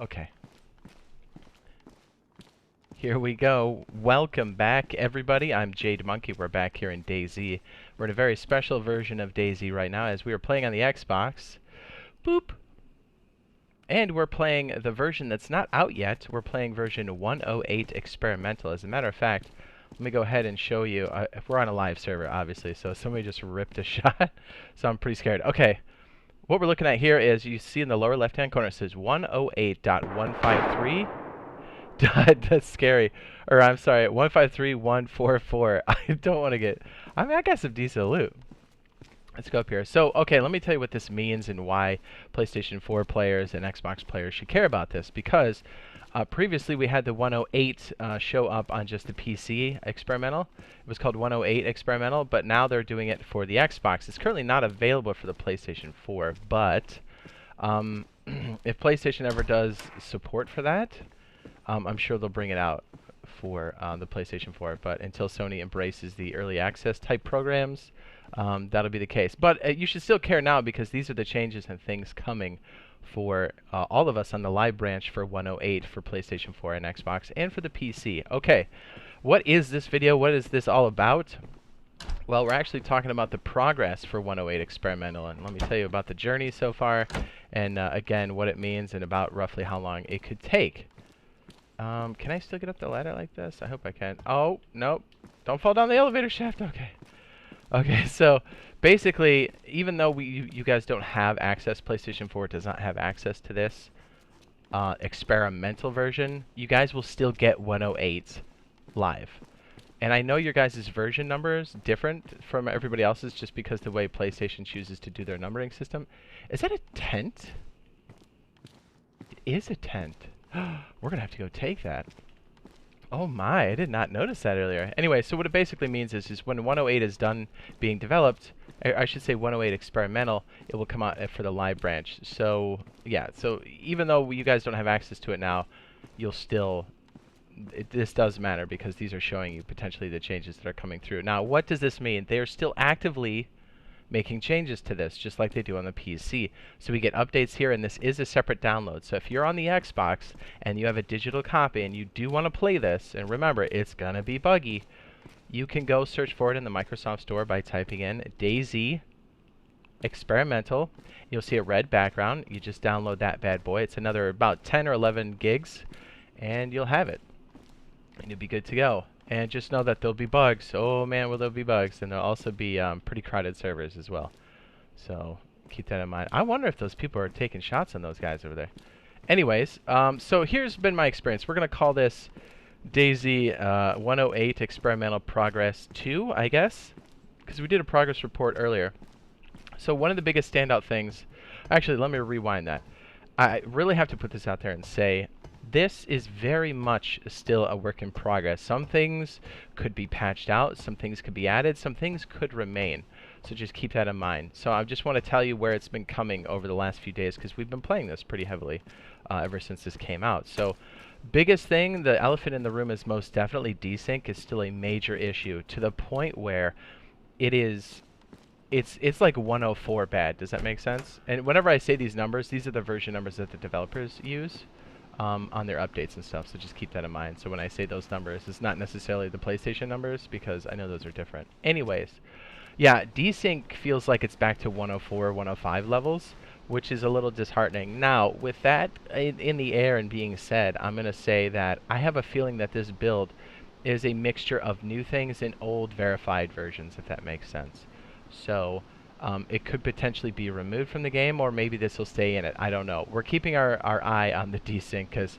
Okay. Here we go. Welcome back, everybody. I'm Jade Monkey. We're back here in DayZ. We're in a very special version of DayZ right now as we are playing on the Xbox. Boop. And we're playing the version that's not out yet. We're playing version 1.08 experimental. As a matter of fact, let me go ahead and show you. We're on a live server, obviously, so somebody just ripped a shot. So I'm pretty scared. Okay. What we're looking at here is, you see in the lower left-hand corner, it says 108.153. That's scary. Or I'm sorry, 153.144. I don't want to get... I mean, I got some decent loot. Let's go up here. So, okay, let me tell you what this means and why PlayStation 4 players and Xbox players should care about this. Because previously we had the 108 show up on just the PC experimental. It was called 108 experimental, but now they're doing it for the Xbox. It's currently not available for the PlayStation 4, but if PlayStation ever does support for that, I'm sure they'll bring it out for the PlayStation 4. But until Sony embraces the early access type programs, that'll be the case. But you should still care now, because these are the changes and things coming for all of us on the live branch for 108 for PlayStation 4 and Xbox and for the PC. Okay, what is this video? What is this all about? Well, we're actually talking about the progress for 108 experimental, and let me tell you about the journey so far, and again, what it means and about roughly how long it could take. Can I still get up the ladder like this? I hope I can. Oh, nope. Don't fall down the elevator shaft. Okay. Okay, so basically, even though you guys don't have access, PlayStation 4 does not have access to this experimental version, you guys will still get 108 live. And I know your guys' version number is different from everybody else's just because the way PlayStation chooses to do their numbering system. Is that a tent? It is a tent. We're going to have to go take that. Oh my, I did not notice that earlier. Anyway, so what it basically means is when 108 is done being developed, I should say 108 experimental, it will come out for the live branch. So, yeah, so even though you guys don't have access to it now, you'll still... this does matter because these are showing you potentially the changes that are coming through. Now, what does this mean? They are still actively making changes to this, just like they do on the PC. So we get updates here, and this is a separate download. So if you're on the Xbox and you have a digital copy and you do want to play this, and remember, it's going to be buggy, you can go search for it in the Microsoft Store by typing in DayZ Experimental. You'll see a red background. You just download that bad boy. It's another about 10 or 11 gigs, and you'll have it. And you'll be good to go. And just know that there'll be bugs. Oh man, will there be bugs. And there'll also be pretty crowded servers as well. So keep that in mind. I wonder if those people are taking shots on those guys over there. Anyways, so here's been my experience. We're going to call this DayZ 108 Experimental Progress 2, I guess. Because we did a progress report earlier. So one of the biggest standout things... Actually, let me rewind that. I really have to put this out there and say... this is very much still a work in progress. Some things could be patched out, some things could be added, some things could remain. So just keep that in mind. So I just want to tell you where it's been coming over the last few days, because we've been playing this pretty heavily ever since this came out. So biggest thing, the elephant in the room, is most definitely desync is still a major issue, to the point where it's like 104 bad. Does that make sense? And whenever I say these numbers, these are the version numbers that the developers use on their updates and stuff, so just keep that in mind. So when I say those numbers, it's not necessarily the PlayStation numbers, because I know those are different. Anyways, yeah, desync feels like it's back to 104, 105 levels, which is a little disheartening. Now, with that in the air and being said, I'm going to say that I have a feeling that this build is a mixture of new things and old verified versions, if that makes sense. So... it could potentially be removed from the game, or maybe this will stay in it. I don't know. We're keeping our eye on the desync, because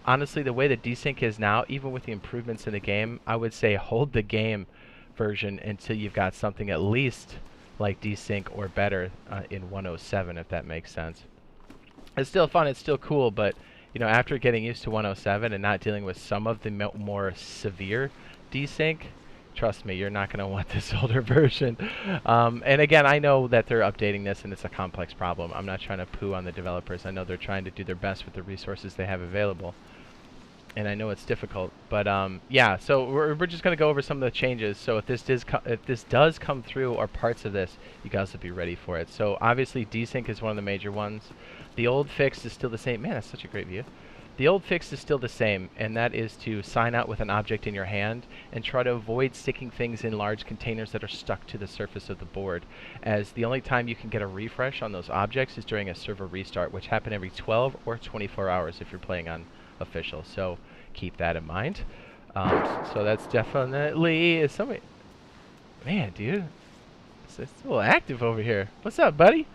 honestly, the way the desync is now, even with the improvements in the game, I would say hold the game version until you've got something at least like desync or better in 107, if that makes sense. It's still fun, it's still cool, but you know, after getting used to 107 and not dealing with some of the more severe desync, trust me, you're not going to want this older version. And again, I know that they're updating this and it's a complex problem. I'm not trying to poo on the developers. I know they're trying to do their best with the resources they have available. and I know it's difficult, but yeah. So we're just gonna go over some of the changes. So if this does come through, or parts of this, you guys will be ready for it. So obviously desync is one of the major ones. The old fix is still the same. Man, that's such a great view. The old fix is still the same, and that is to sign out with an object in your hand and try to avoid sticking things in large containers that are stuck to the surface of the board, as the only time you can get a refresh on those objects is during a server restart, which happen every 12 or 24 hours if you're playing on official. So keep that in mind. So that's definitely somebody. Man, dude, it's a little active over here. What's up, buddy?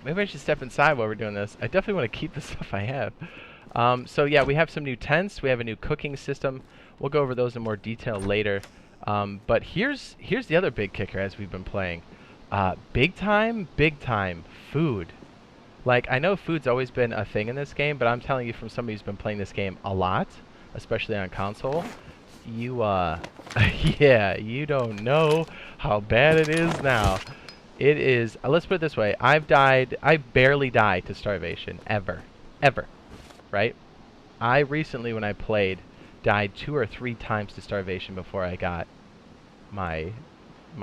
Maybe I should step inside while we're doing this. I definitely want to keep the stuff I have. So yeah, we have some new tents. We have a new cooking system. We'll go over those in more detail later. But here's the other big kicker as we've been playing. Big time food. Like, I know food's always been a thing in this game, but I'm telling you from somebody who's been playing this game a lot, especially on console, you, yeah, you don't know how bad it is now. It is, let's put it this way, I barely died to starvation, ever, right? I recently, when I played, died 2 or 3 times to starvation before I got my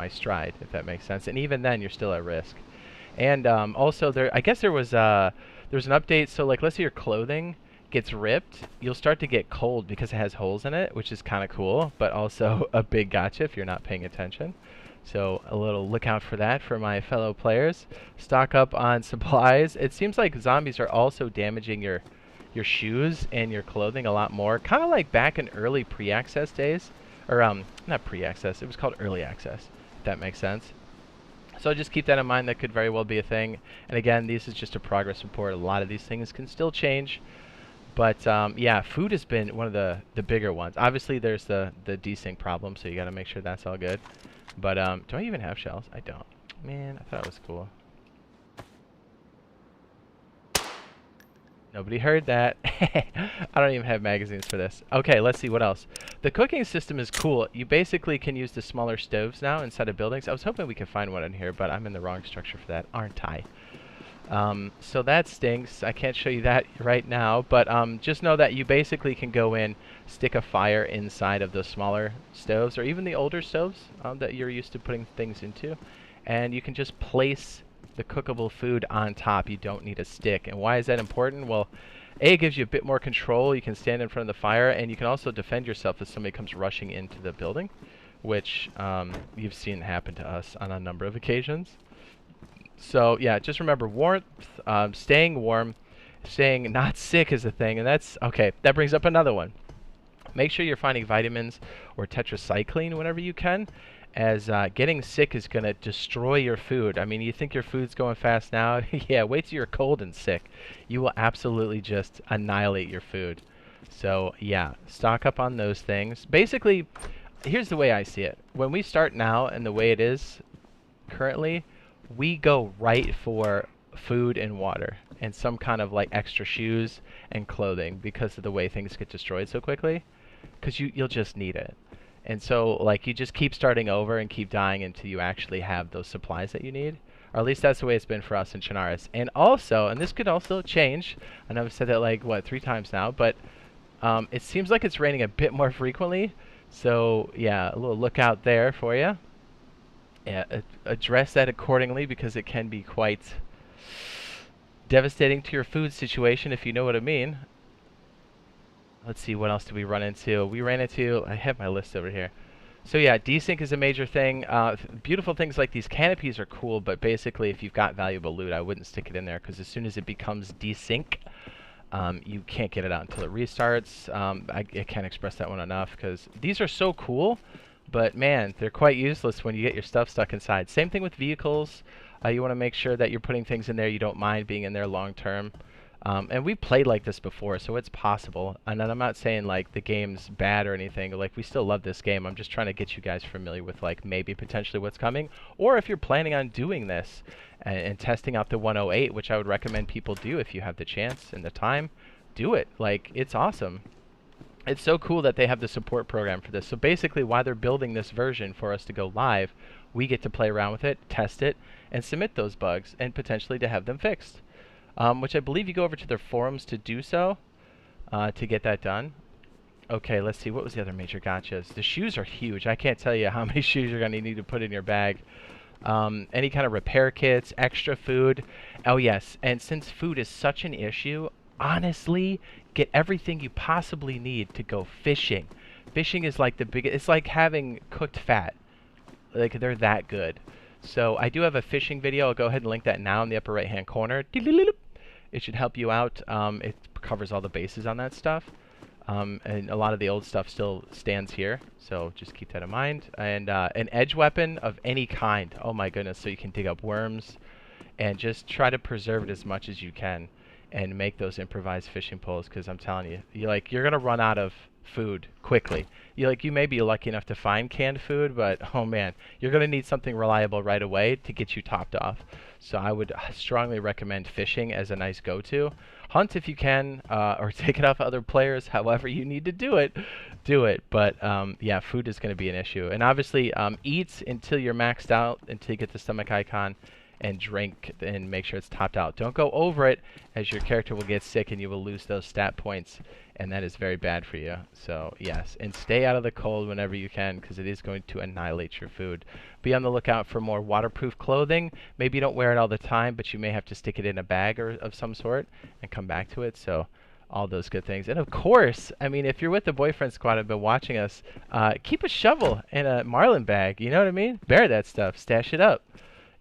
stride, if that makes sense. And even then, you're still at risk. And also, I guess there was an update. So, like, let's say your clothing gets ripped, you'll start to get cold because it has holes in it, which is kind of cool, but also a big gotcha if you're not paying attention. So a little look out for that for my fellow players. Stock up on supplies. It seems like zombies are also damaging your shoes and your clothing a lot more, kind of like back in early pre-access days, or not pre-access, it was called early access, if that makes sense. So just keep that in mind. That could very well be a thing. And again, this is just a progress report. A lot of these things can still change. But yeah, food has been one of the bigger ones. Obviously, there's the desync problem, so you got to make sure that's all good. But do I even have shells? I don't. Man, I thought it was cool. Nobody heard that. I don't even have magazines for this. Okay, let's see what else. The cooking system is cool. You basically can use the smaller stoves now inside of buildings. I was hoping we could find one in here, but I'm in the wrong structure for that, aren't I? So that stinks. I can't show you that right now, but just know that you basically can go in, stick a fire inside of those smaller stoves, or even the older stoves that you're used to putting things into, and you can just place the cookable food on top. You don't need a stick. And why is that important? Well, A, it gives you a bit more control. You can stand in front of the fire, and you can also defend yourself if somebody comes rushing into the building, which you've seen happen to us on a number of occasions. So yeah, just remember warmth, staying warm, staying not sick is a thing, and that's okay. That brings up another one. Make sure you're finding vitamins or tetracycline whenever you can, as getting sick is going to destroy your food. I mean, you think your food's going fast now? Yeah, wait till you're cold and sick. You will absolutely just annihilate your food. So yeah, stock up on those things. Basically, here's the way I see it. When we start now, and the way it is currently, we go right for food and water and some kind of like extra shoes and clothing because of the way things get destroyed so quickly, because you'll just need it. And so like you just keep starting over and keep dying until you actually have those supplies that you need, or at least that's the way it's been for us in Chernarus. And also, and this could also change, I know I've said that like what 3 times now, but it seems like it's raining a bit more frequently, so yeah, a little lookout there for you. Yeah, address that accordingly, because it can be quite devastating to your food situation, if you know what I mean. Let's see, what else did we run into? We ran into, I have my list over here. So yeah, desync is a major thing. Beautiful things like these canopies are cool, but basically if you've got valuable loot, I wouldn't stick it in there, because as soon as it becomes desync, you can't get it out until it restarts. I can't express that one enough, because these are so cool, but man, they're quite useless when you get your stuff stuck inside. Same thing with vehicles. You want to make sure that you're putting things in there you don't mind being in there long term. And we played like this before, so it's possible. And I'm not saying like the game's bad or anything. Like, we still love this game. I'm just trying to get you guys familiar with like maybe potentially what's coming. Or if you're planning on doing this and testing out the 108, which I would recommend people do if you have the chance and the time, do it. Like, it's awesome. It's so cool that they have the support program for this. So basically, while they're building this version for us to go live, we get to play around with it, test it, and submit those bugs, and potentially to have them fixed. Which I believe you go over to their forums to do so, to get that done. Okay, let's see. What was the other major gotchas? The shoes are huge. I can't tell you how many shoes you're going to need to put in your bag. Any kind of repair kits, extra food. Oh, yes. And since food is such an issue, honestly, get everything you possibly need to go fishing. Fishing is like the biggest. It's like having cooked fat. Like, they're that good. So I do have a fishing video. I'll go ahead and link that now in the upper right-hand corner. It should help you out. It covers all the bases on that stuff. And a lot of the old stuff still stands here, so just keep that in mind. And an edge weapon of any kind. Oh my goodness, so you can dig up worms. And just try to preserve it as much as you can. And make those improvised fishing poles, because I'm telling you, you're going to run out of food quickly. You may be lucky enough to find canned food, but oh man, you're going to need something reliable right away to get you topped off. So I would strongly recommend fishing as a nice go-to. Hunt if you can, or take it off other players. However you need to do it, do it. But yeah, food is going to be an issue. And obviously, eat until you're maxed out, until you get the stomach icon, and drink and make sure it's topped out. Don't go over it, as your character will get sick and you will lose those stat points, and that is very bad for you. So yes, and stay out of the cold whenever you can, because it is going to annihilate your food. Be on the lookout for more waterproof clothing. Maybe you don't wear it all the time, but you may have to stick it in a bag or of some sort and come back to it. So all those good things. And of course, I mean, if you're with the Boyfriend Squad and been watching us, keep a shovel and a marlin bag. You know what I mean? Bury that stuff. Stash it up.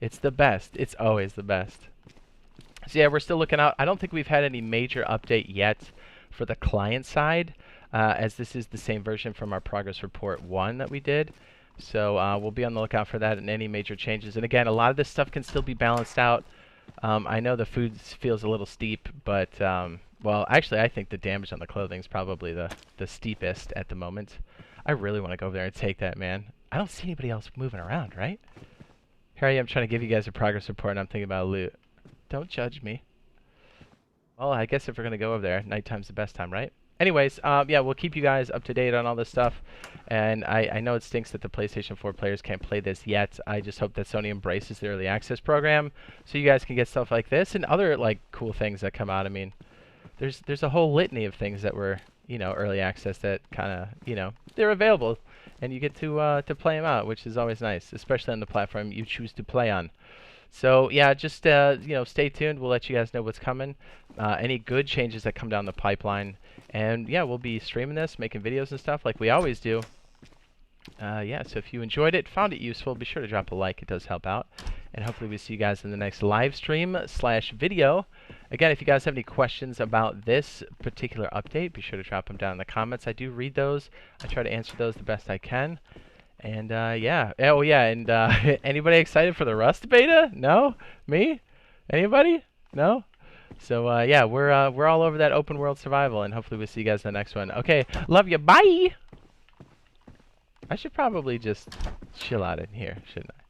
It's the best. It's always the best. So yeah, we're still looking out. I don't think we've had any major update yet for the client side, as this is the same version from our progress report 1 that we did. So we'll be on the lookout for that and any major changes. And again, a lot of this stuff can still be balanced out. I know the food feels a little steep, but well, actually, I think the damage on the clothing is probably the steepest at the moment. I really want to go over there and take that, man. I don't see anybody else moving around, right? Here I am trying to give you guys a progress report, and I'm thinking about loot. Don't judge me. Well, I guess if we're going to go over there, nighttime's the best time, right? Anyways, yeah, we'll keep you guys up to date on all this stuff. And I know it stinks that the PlayStation 4 players can't play this yet. I just hope that Sony embraces the early access program so you guys can get stuff like this and other like cool things that come out. I mean, there's a whole litany of things that were, early access that kind of, they're available. And you get to play them out, which is always nice, especially on the platform you choose to play on. So yeah, just stay tuned. We'll let you guys know what's coming, any good changes that come down the pipeline, and yeah, we'll be streaming this, making videos and stuff like we always do. Yeah, so if you enjoyed it, found it useful, be sure to drop a like. It does help out, and hopefully we see you guys in the next live stream / video. Again, if you guys have any questions about this particular update, be sure to drop them down in the comments. I do read those. I try to answer those the best I can. And yeah. Oh yeah, and anybody excited for the Rust beta? No? Me? Anybody? No? So yeah, we're all over that open world survival, and hopefully we'll see you guys in the next one. Okay, love you. Bye. I should probably just chill out in here, shouldn't I?